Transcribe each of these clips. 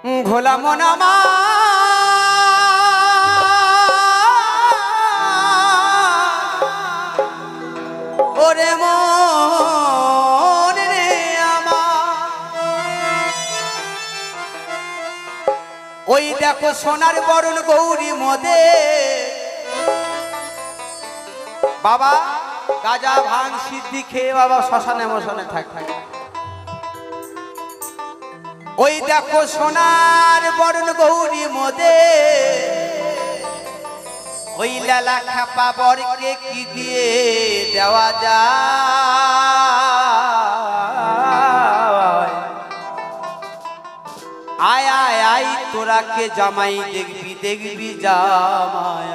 ভোলা মন আমার ওরে মন রে আমার ওই দেখো সোনার বরণ গৌরী মদে বাবা গাজা ভাঙ সিদ্ধি খেয়ে বাবা শ্মশানে মশানে থাকে ওই দেখো সোনার বরণ গৌরী মদে ওই লালা খাপা বরকে কি দিয়ে দেওয়া যায় আয় আয় আয় তোরা কে জামাই দেখবি দেখবি জামায়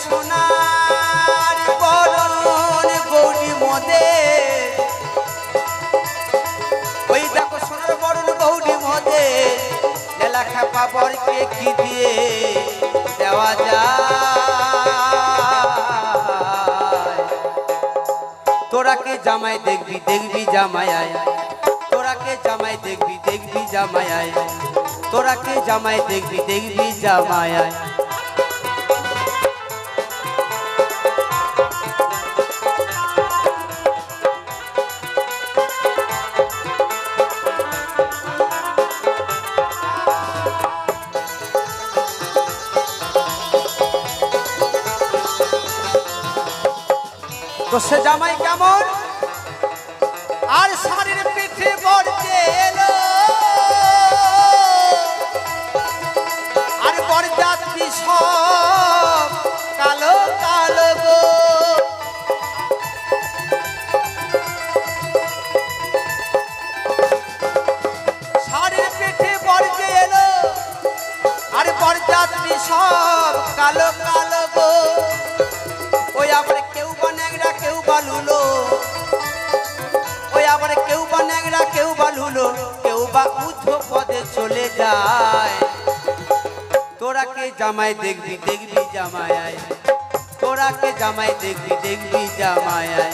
সোনার বরণ গৌরী মদে ওই দেখো সোনার বরণ গৌরী মদে লেলা খাপা বরকে কি দিয়ে দেওয়া যায় তোরা কে জামাই দেখবি দেখবি জামাই আয় তোরা কে জামাই দেখবি দেখবি জামাই আয় তোরা কে জামাই দেখবি দেখবি জামাই আয় তো সে জামাই কেমন আর শাড়ির পিঠে বরতে এলো আর বরযাত্রী সব কালো কালো গো শাড়ির পিঠে বরতে এলো আর বরযাত্রী সব কালো কালো গো ওই আবার কেউ বানেগরা কেউ বালুলো ওই আবার কেউ বানেগরা কেউ বালুলো কেউ বা উদ্ধ পদে চলে যায় তোরা কে জামাই দেখবি দেখবি জামাই আয় তোরা কে জামাই দেখবি দেখবি জামাই আয়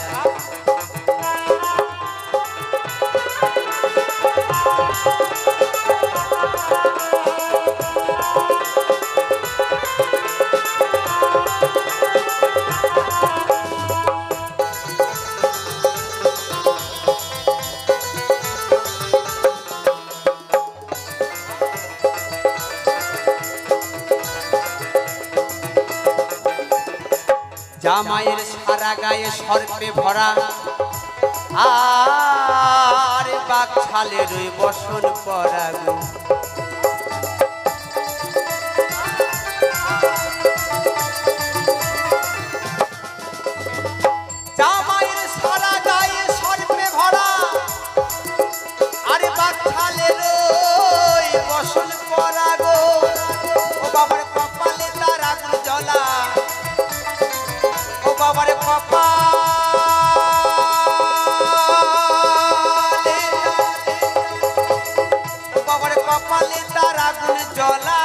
জামাইয়ের সারা গায়ে সর্পে ভরা আর বাঘ ছালের ওই বসন পরা গো জামাইয়ের সারা গায়ে সর্পে ভরা আর বাঘ ছালের ওই বসন পরা গো ও বাবার কপালে তার আগুন জ্বলা বাবার কপালে তার আগুন জ্বলা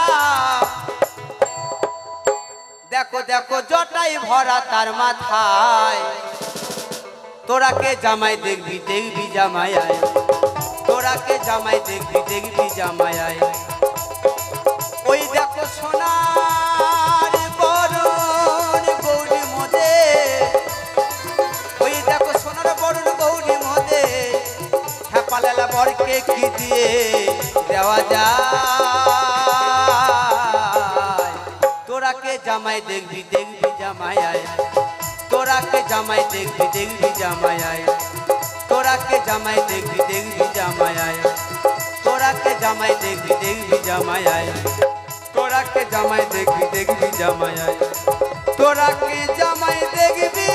দেখো দেখো জটাই ভরা তার মাথায় তোরা কে জামাই দেখবি দেখবি জামাই আয় তোরা কে জামাই দেখবি দেখবি জামাই আয় ওই দেখো সোনার বরণ গৌরী মদে ওই দেখো সোনার বরণ গৌরী মদে খেপালালা বরকে কি দিয়ে দেওয়া যায় তোরা কে জামাই দেখবি দেখবি জামাই আয় তোরা কে জামাই দেখবি দেখবি জামাই আয় তোরা কে জামাই দেখবি দেখবি জামাই আয় তোরা কে জামাই দেখবি দেখবি জামাই আয় তোরা কে জামাই দেখবি দেখবি জামাই আয় তোরা কে জামাই দেখবি